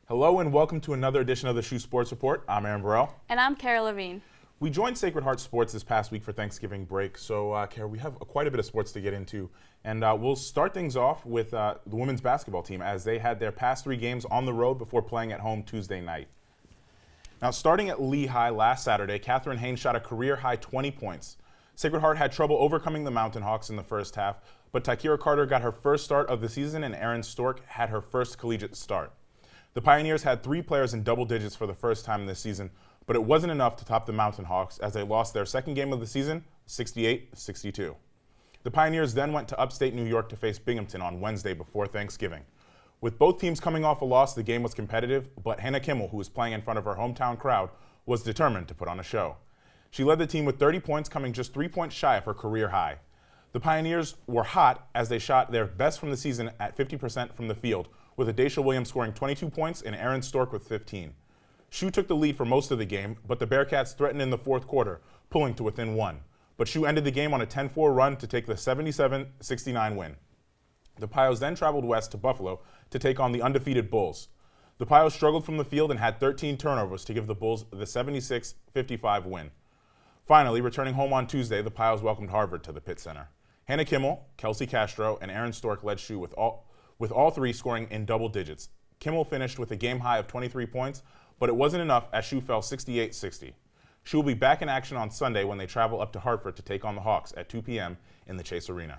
Hello and welcome to another edition of the SHU Sports Report. I'm Aaron Burrell. And I'm Kara Levine. We joined Sacred Heart Sports this past week for Thanksgiving break. So, Kara, we have quite a bit of sports to get into. And we'll start things off with the women's basketball team as they had their past 3 games on the road before playing at home Tuesday night. Now, starting at Lehigh last Saturday, Catherine Haynes shot a career-high 20 points. Sacred Heart had trouble overcoming the Mountain Hawks in the first half, but Takira Carter got her first start of the season and Erin Stork had her first collegiate start. The Pioneers had 3 players in double digits for the first time this season, but it wasn't enough to top the Mountain Hawks as they lost their second game of the season, 68-62. The Pioneers then went to upstate New York to face Binghamton on Wednesday before Thanksgiving. With both teams coming off a loss, the game was competitive, but Hannah Kimmel, who was playing in front of her hometown crowd, was determined to put on a show. She led the team with 30 points, coming just 3 points shy of her career high. The Pioneers were hot as they shot their best from the season at 50% from the field, with Adacia Williams scoring 22 points and Erin Stork with 15. SHU took the lead for most of the game, but the Bearcats threatened in the fourth quarter, pulling to within 1. But SHU ended the game on a 10-4 run to take the 77-69 win. The Pios then traveled west to Buffalo to take on the undefeated Bulls. The Pios struggled from the field and had 13 turnovers to give the Bulls the 76-55 win. Finally, returning home on Tuesday, the Pios welcomed Harvard to the Pitt Center. Hannah Kimmel, Kelsey Castro, and Erin Stork led SHU with all 3 scoring in double digits. Kimmel finished with a game high of 23 points, but it wasn't enough as SHU fell 68-60. SHU will be back in action on Sunday when they travel up to Hartford to take on the Hawks at 2 p.m. in the Chase Arena.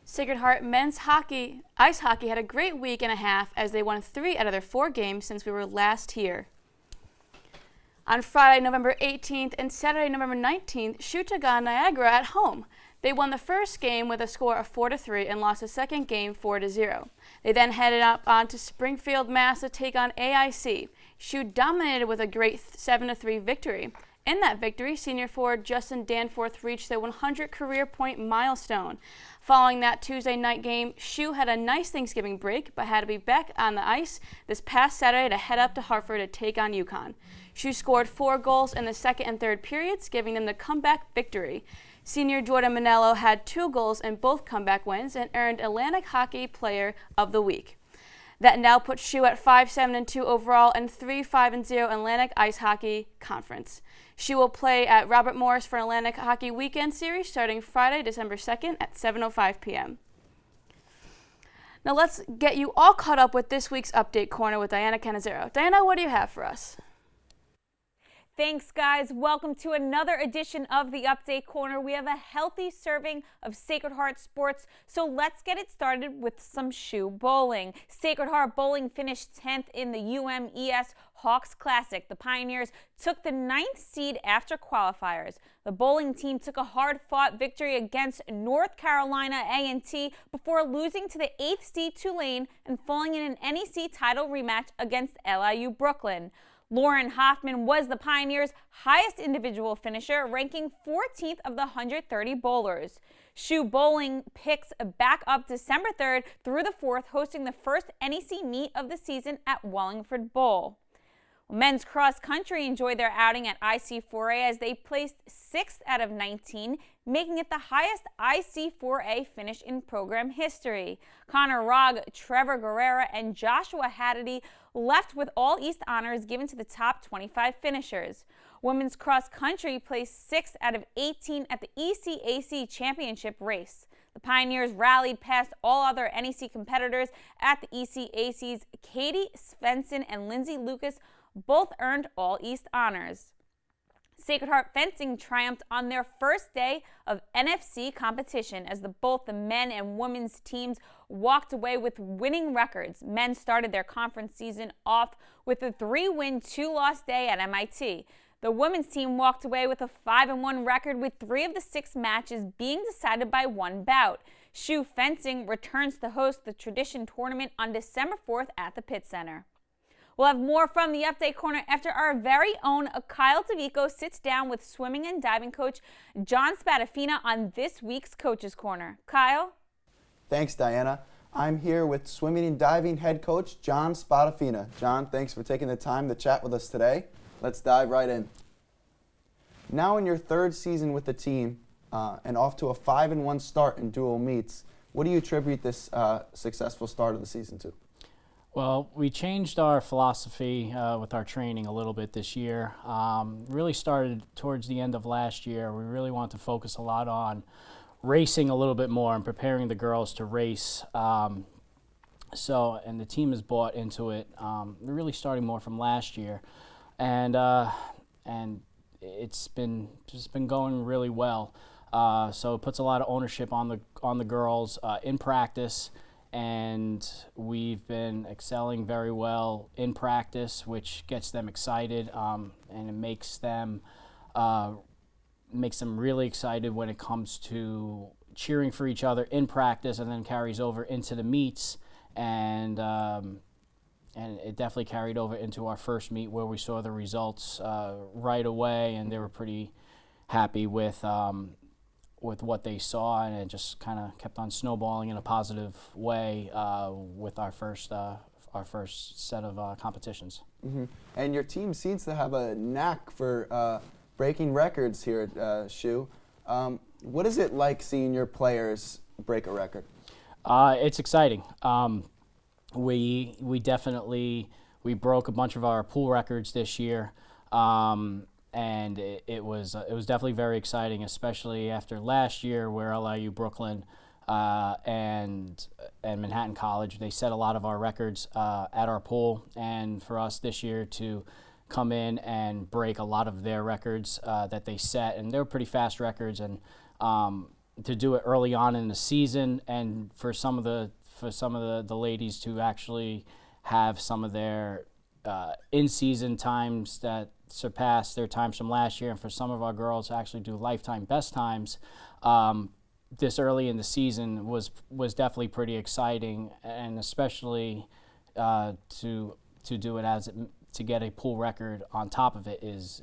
Sacred Heart men's ice hockey had a great week and a half as they won 3 out of their 4 games since we were last here. On Friday, November 18th and Saturday, November 19th, SHU took on Niagara at home. They won the first game with a score of 4-3 and lost the second game 4-0. They then headed up on to Springfield, Mass. To take on AIC. SHU dominated with a great 7-3 victory. In that victory, senior forward Justin Danforth reached the 100 career point milestone. Following that Tuesday night game, SHU had a nice Thanksgiving break, but had to be back on the ice this past Saturday to head up to Hartford to take on UConn. SHU scored 4 goals in the second and third periods, giving them the comeback victory. Senior Jordan Manello had 2 goals in both comeback wins and earned Atlantic Hockey Player of the Week. That now puts SHU at 5-7-2 overall and 3-5-0 Atlantic Ice Hockey Conference. SHU will play at Robert Morris for an Atlantic Hockey Weekend Series starting Friday, December 2nd at 7:05 p.m. Now let's get you all caught up with this week's Update Corner with Diana Canizero. Diana, what do you have for us? Thanks, guys. Welcome to another edition of the Update Corner. We have a healthy serving of Sacred Heart sports, so let's get it started with some SHU bowling. Sacred Heart bowling finished 10th in the UMES Hawks Classic. The Pioneers took the 9th seed after qualifiers. The bowling team took a hard-fought victory against North Carolina A&T before losing to the 8th seed Tulane and falling in an NEC title rematch against LIU Brooklyn. Lauren Hoffman was the Pioneers' highest individual finisher, ranking 14th of the 130 bowlers. SHU bowling picks back up December 3rd through the 4th, hosting the first NEC meet of the season at Wallingford Bowl. Men's cross country enjoyed their outing at IC4A as they placed 6th out of 19, making it the highest IC4A finish in program history. Connor Rogg, Trevor Guerrera, and Joshua Haddady left with all East honors given to the top 25 finishers. Women's cross country placed 6th out of 18 at the ECAC championship race. The Pioneers rallied past all other NEC competitors at the ECAC's. Katie Svensson and Lindsay Lucas both earned all East honors. Sacred Heart Fencing triumphed on their first day of NFC competition as both the men and women's teams walked away with winning records. Men started their conference season off with a 3-win, 2-loss day at MIT. The women's team walked away with a 5-1 record with 3 of the 6 matches being decided by 1 bout. SHU Fencing returns to host the Tradition Tournament on December 4th at the Pitt Center. We'll have more from the Update Corner after our very own Kyle Tavico sits down with swimming and diving coach John Spadafina on this week's Coach's Corner. Kyle? Thanks, Diana. I'm here with swimming and diving head coach John Spadafina. John, thanks for taking the time to chat with us today. Let's dive right in. Now in your 3rd season with the team and off to a 5-1 start in dual meets, what do you attribute this successful start of the season to? Well, we changed our philosophy with our training a little bit this year. Really started towards the end of last year. We really wanted to focus a lot on racing a little bit more and preparing the girls to race. And the team has bought into it. Really starting more from last year, and it's been going really well. So it puts a lot of ownership on the girls in practice. And we've been excelling very well in practice, which gets them excited, and it makes them really excited when it comes to cheering for each other in practice, and then carries over into the meets, and it definitely carried over into our first meet where we saw the results right away, and they were pretty happy with what they saw, and it just kind of kept on snowballing in a positive way with our first set of competitions. Mm-hmm. And your team seems to have a knack for breaking records here at SHU. What is it like seeing your players break a record? It's exciting. We definitely broke a bunch of our pool records this year. And it was definitely very exciting, especially after last year where LIU Brooklyn and Manhattan College, they set a lot of our records at our pool, and for us this year to come in and break a lot of their records that they set, and they were pretty fast records, and to do it early on in the season, and for some of the ladies to actually have some of their in-season times that surpass their times from last year, and for some of our girls to actually do lifetime best times this early in the season was definitely pretty exciting, and especially to do it to get a pool record on top of it was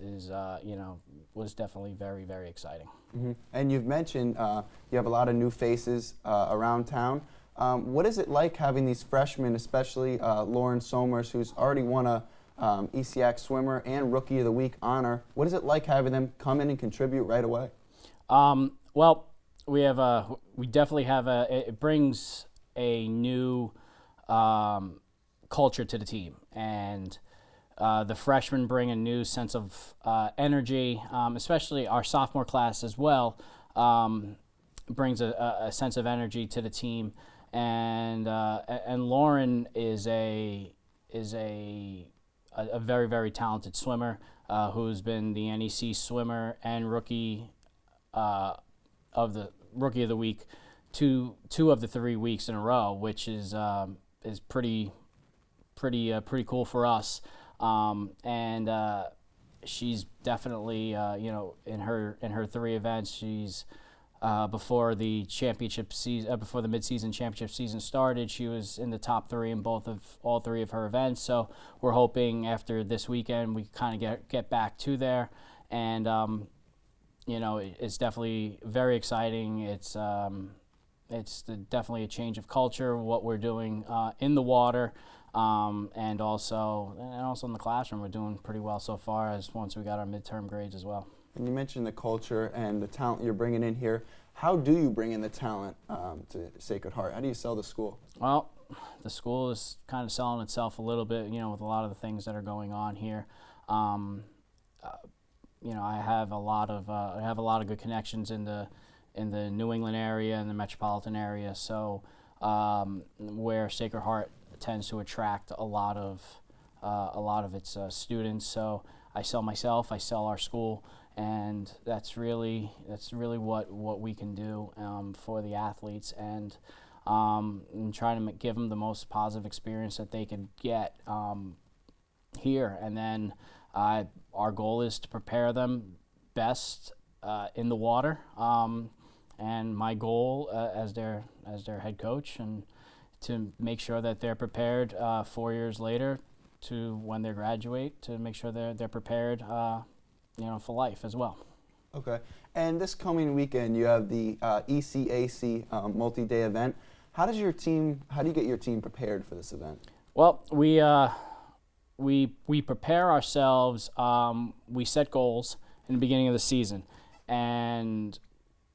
definitely very, very exciting. Mm-hmm. And you've mentioned you have a lot of new faces around town. What is it like having these freshmen, especially Lauren Somers, who's already won a ECAC Swimmer and Rookie of the Week honor? What is it like having them come in and contribute right away? Well, we definitely have it brings a new culture to the team, and the freshmen bring a new sense of energy, especially our sophomore class as well, brings a sense of energy to the team, and Lauren is a very, very talented swimmer who's been the NEC swimmer and rookie of the week two of the 3 weeks in a row, which is pretty cool for us. And she's definitely in her 3 events, she's before the championship season, before the midseason championship season started, she was in the top 3 in all 3 of her events. So we're hoping after this weekend we kind of get back to there, and it's definitely very exciting. It's definitely a change of culture what we're doing in the water, and also in the classroom. We're doing pretty well so far, as once we got our midterm grades as well. And you mentioned the culture and the talent you're bringing in here. How do you bring in the talent to Sacred Heart? How do you sell the school? Well, the school is kind of selling itself a little bit, with a lot of the things that are going on here. I have a lot of good connections in the New England area and the metropolitan area. So where Sacred Heart tends to attract a lot of its students. So I sell myself, I sell our school, and that's really what we can do for the athletes, and try to give them the most positive experience that they can get here. And then our goal is to prepare them best in the water, and my goal as their head coach, and to make sure that they're prepared 4 years later to when they graduate, to make sure they're prepared for life as well. Okay. And this coming weekend you have the ECAC multi-day event. How do you get your team prepared for this event? Well, we prepare ourselves. We set goals in the beginning of the season, and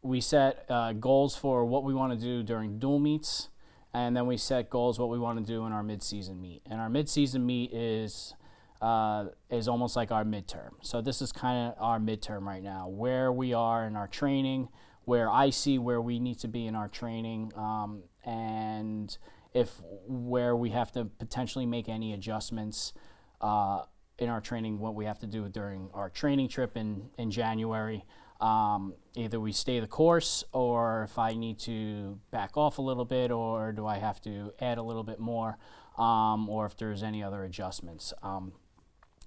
we set goals for what we want to do during dual meets, and then we set goals what we want to do in our mid-season meet. And our mid-season meet is almost like our midterm. So this is kind of our midterm right now, where we are in our training, where I see where we need to be in our training, and where we have to potentially make any adjustments in our training, what we have to do during our training trip in January. Either we stay the course, or if I need to back off a little bit, or do I have to add a little bit more, or if there's any other adjustments.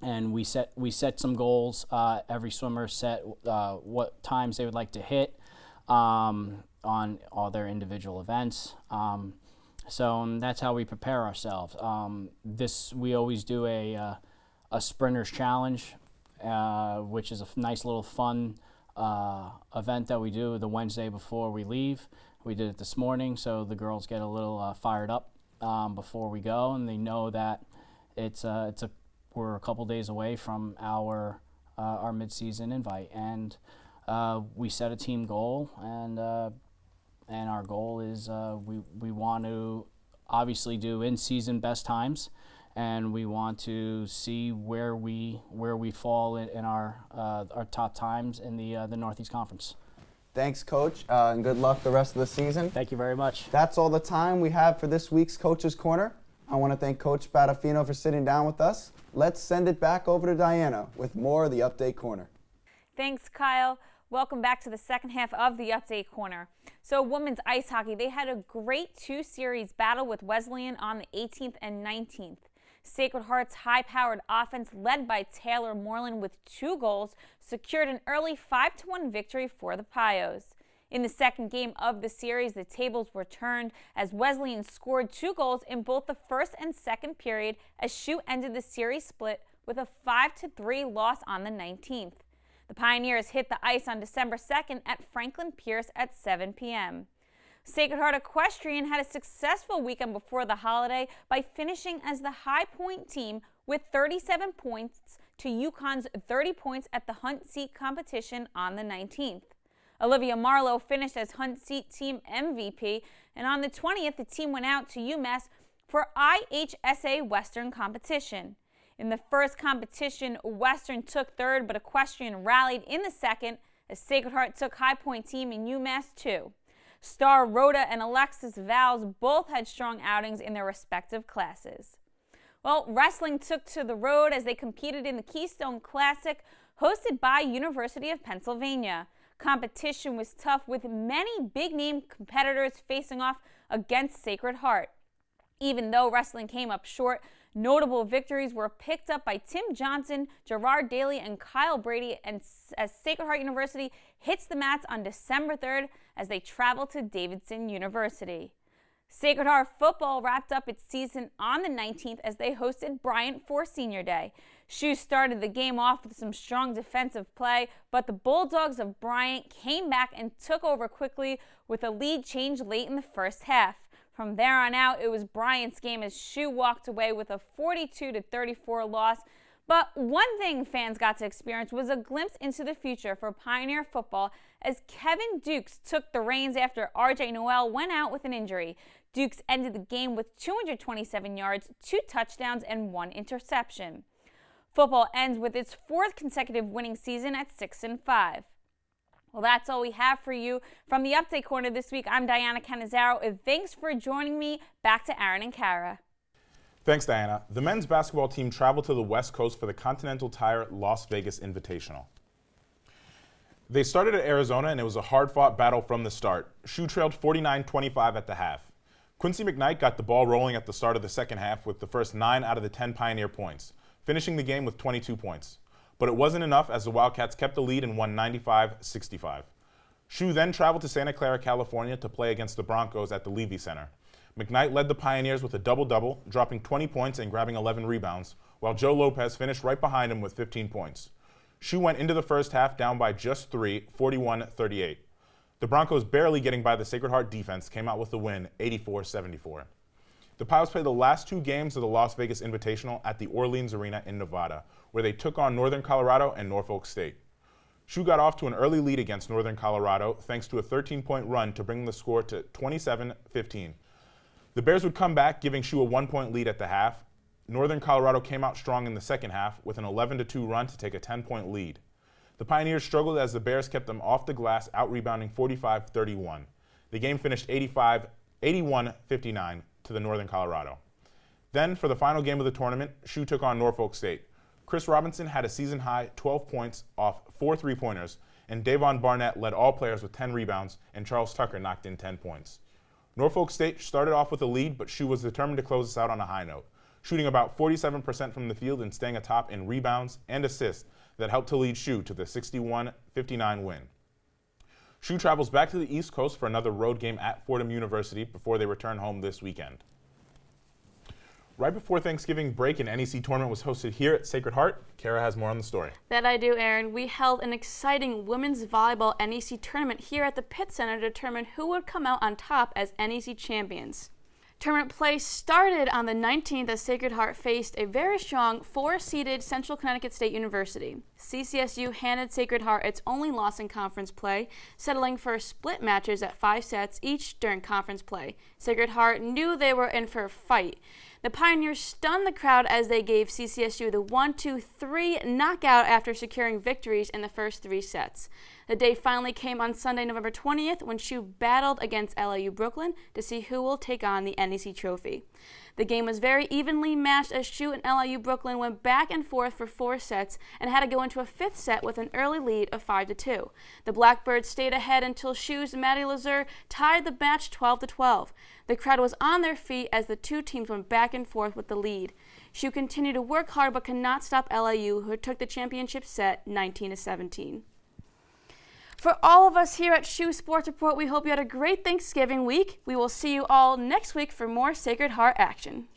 And we set some goals. Every swimmer set what times they would like to hit on all their individual events. So that's how we prepare ourselves. We always do a sprinter's challenge, which is a nice little fun event that we do the Wednesday before we leave. We did it this morning, so the girls get a little fired up before we go, and they know that we're a couple days away from our mid-season invite, and we set a team goal, and our goal is we want to obviously do in-season best times, and we want to see where we fall in our top times in the Northeast Conference. Thanks, Coach, and good luck the rest of the season. Thank you very much. That's all the time we have for this week's Coach's Corner. I want to thank Coach Spadafino for sitting down with us. Let's send it back over to Diana with more of the Update Corner. Thanks, Kyle. Welcome back to the second half of the Update Corner. So women's ice hockey, they had a great two-series battle with Wesleyan on the 18th and 19th. Sacred Heart's high-powered offense, led by Taylor Moreland with 2 goals, secured an early 5-1 victory for the Pios. In the second game of the series, the tables were turned as Wesleyan scored 2 goals in both the first and second period as SHU ended the series split with a 5-3 loss on the 19th. The Pioneers hit the ice on December 2nd at Franklin Pierce at 7 p.m. Sacred Heart Equestrian had a successful weekend before the holiday by finishing as the high point team with 37 points to UConn's 30 points at the Hunt Seat competition on the 19th. Olivia Marlowe finished as Hunt Seat team MVP, and on the 20th, the team went out to UMass for IHSA Western competition. In the first competition, Western took third, but Equestrian rallied in the second as Sacred Heart took high point team and UMass too. Star Rhoda and Alexis Valls both had strong outings in their respective classes. Well, wrestling took to the road as they competed in the Keystone Classic, hosted by University of Pennsylvania. Competition was tough, with many big-name competitors facing off against Sacred Heart. Even though wrestling came up short, notable victories were picked up by Tim Johnson, Gerard Daly, and Kyle Brady, and as Sacred Heart University hits the mats on December 3rd as they travel to Davidson University. Sacred Heart football wrapped up its season on the 19th as they hosted Bryant for Senior Day. SHU started the game off with some strong defensive play, but the Bulldogs of Bryant came back and took over quickly with a lead change late in the first half. From there on out, it was Bryant's game as SHU walked away with a 42-34 loss. But one thing fans got to experience was a glimpse into the future for Pioneer football as Kevin Dukes took the reins after RJ Noel went out with an injury. Dukes ended the game with 227 yards, 2 touchdowns, and 1 interception. Football ends with its 4th consecutive winning season at 6-5. Well, that's all we have for you from the Update Corner this week. I'm Diana Canizaro, and thanks for joining me. Back to Aaron and Kara. Thanks, Diana. The men's basketball team traveled to the West Coast for the Continental Tire Las Vegas Invitational. They started at Arizona, and it was a hard-fought battle from the start. SHU trailed 49-25 at the half. Quincy McKnight got the ball rolling at the start of the second half with the first 9 out of the 10 Pioneer points, finishing the game with 22 points. But it wasn't enough as the Wildcats kept the lead and won 95-65. SHU then traveled to Santa Clara, California to play against the Broncos at the Levy Center. McKnight led the Pioneers with a double-double, dropping 20 points and grabbing 11 rebounds, while Joe Lopez finished right behind him with 15 points. SHU went into the first half down by just 3, 41-38. The Broncos, barely getting by the Sacred Heart defense, came out with the win, 84-74. The Pios played the last 2 games of the Las Vegas Invitational at the Orleans Arena in Nevada, where they took on Northern Colorado and Norfolk State. SHU got off to an early lead against Northern Colorado thanks to a 13-point run to bring the score to 27-15. The Bears would come back, giving SHU a 1-point lead at the half. Northern Colorado came out strong in the second half with an 11-2 run to take a 10-point lead. The Pioneers struggled as the Bears kept them off the glass, out-rebounding 45-31. The game finished 81-59 to the Northern Colorado. Then, for the final game of the tournament, SHU took on Norfolk State. Chris Robinson had a season-high 12 points off 4 three-pointers, and Davon Barnett led all players with 10 rebounds, and Charles Tucker knocked in 10 points. Norfolk State started off with a lead, but SHU was determined to close this out on a high note, shooting about 47% from the field and staying atop in rebounds and assists that helped to lead SHU to the 61-59 win. SHU travels back to the East Coast for another road game at Fordham University before they return home this weekend. Right before Thanksgiving break, an NEC tournament was hosted here at Sacred Heart. Kara has more on the story. That I do, Aaron. We held an exciting women's volleyball NEC tournament here at the Pitt Center to determine who would come out on top as NEC champions. Tournament play started on the 19th as Sacred Heart faced a very strong 4-seeded Central Connecticut State University. CCSU handed Sacred Heart its only loss in conference play, settling for split matches at 5 sets each during conference play. Sacred Heart knew they were in for a fight. The Pioneers stunned the crowd as they gave CCSU the 1-2-3 knockout after securing victories in the first 3 sets. The day finally came on Sunday, November 20th, when SHU battled against LIU Brooklyn to see who will take on the NEC trophy. The game was very evenly matched as SHU and LIU Brooklyn went back and forth for 4 sets and had to go into a 5th set with an early lead of 5-2. The Blackbirds stayed ahead until SHU's Maddie Lazur tied the match 12-12. The crowd was on their feet as the two teams went back and forth with the lead. SHU continued to work hard but could not stop LIU, who took the championship set 19-17. For all of us here at SHU Sports Report, we hope you had a great Thanksgiving week. We will see you all next week for more Sacred Heart action.